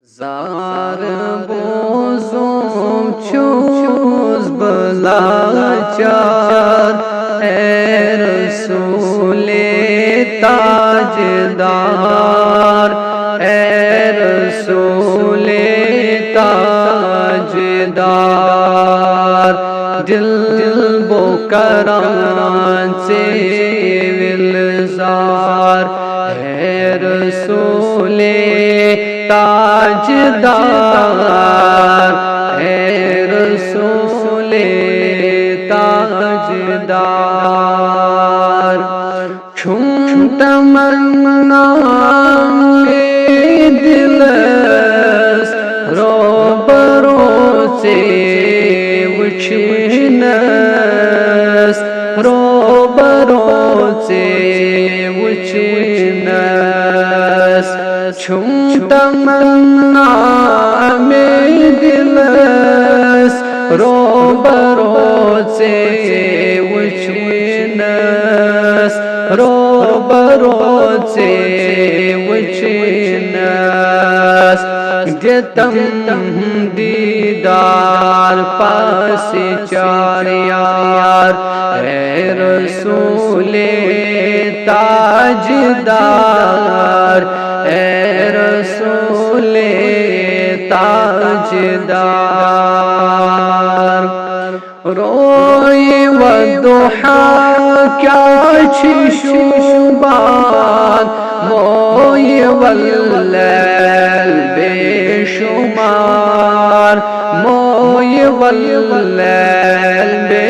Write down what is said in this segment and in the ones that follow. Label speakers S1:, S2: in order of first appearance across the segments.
S1: زار بوزم چوز بلاچار اے رسول تاجدار اے رسول تاجدار دل بو کران سے ولزار اے رسول تاجدار اے رسول تاجدار چھم تمنا میں دلس روبرو سے وچھنس روبرو سے وچھنس چھم تمنا میں دلس روبرو سے وچھنس روبرو سے وچھنس جتم دیدار پاس چار یار اے رسول تاجدار اے رسول تاجدار روئی والضحا کیا چھ شوبان موئی واللیل بے شمار موئی واللیل بے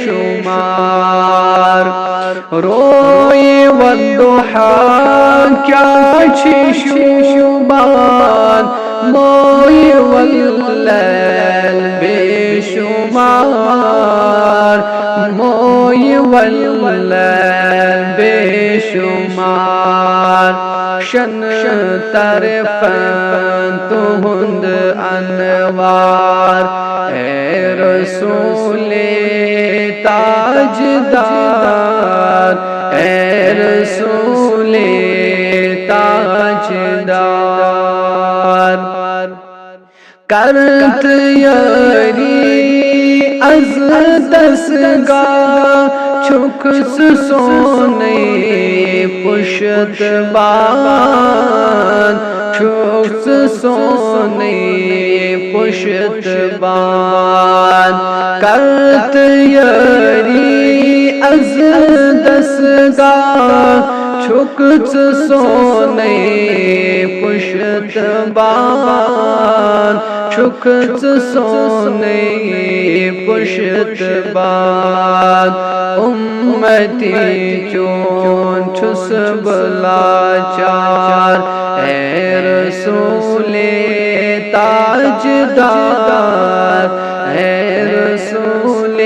S1: شمار روئی والضحا کیا چھ شوبان موئی واللیل بے شمار موئی واللیل بے شمار شن طرفن تو ہند انوار اے رسول تاجدار اے رسول تاجدار کرت یاری از دستگاہ چھکس سونے پشت بان چھکس سونے پشت بان کرت یاری از دستگاہ چھکس سونے پشت بان چھکس سونے پشت بان امتی چون چھس بلاچار اے رسول تاجدار اے رسول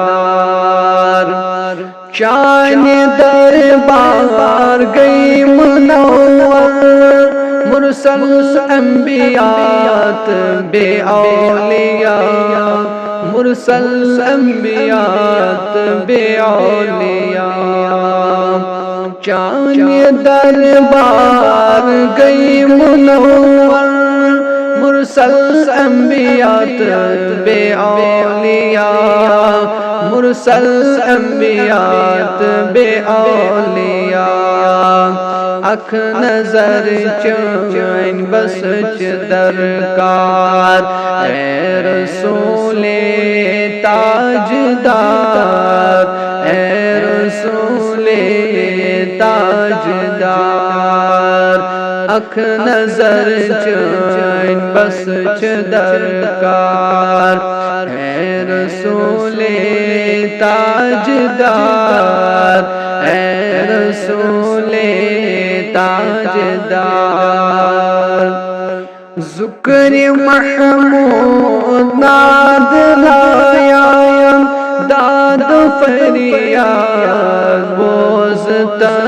S1: تاجدار شان دربار گئی منور مرسل انبیات بے اولیاء مرسل انبیات بے اولیاء شان دربار گئی منور مرسل انبیات بے اولیاء مرسل انبیات بے اولیاء اکھ نظر چین بس درکار اے رسول تاجدار اے رسول تاجدار اکھ نظر چین بس درکار اے رسول تاجدار اے رسول تاجدار ذکر محمود ناد لایا داد فریاد بوزتم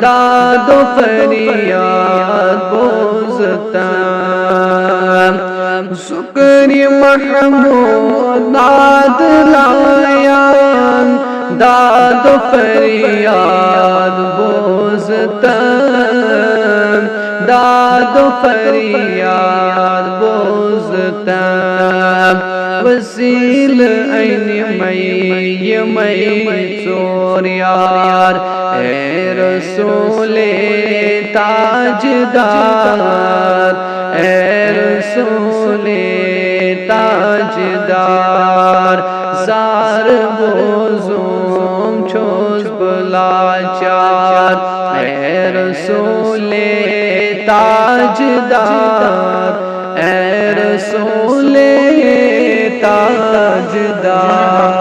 S1: داد فریاد بوزتم ذکر محمود ناد لایا داد فریاد بوزتم داد و فریاد بوزتم وسیل این می چور یار اے رسول تاجدار اے رسول تاجدار زار بوزم چوز بلاچار اے رسول تاجدار اے رسول تاجدار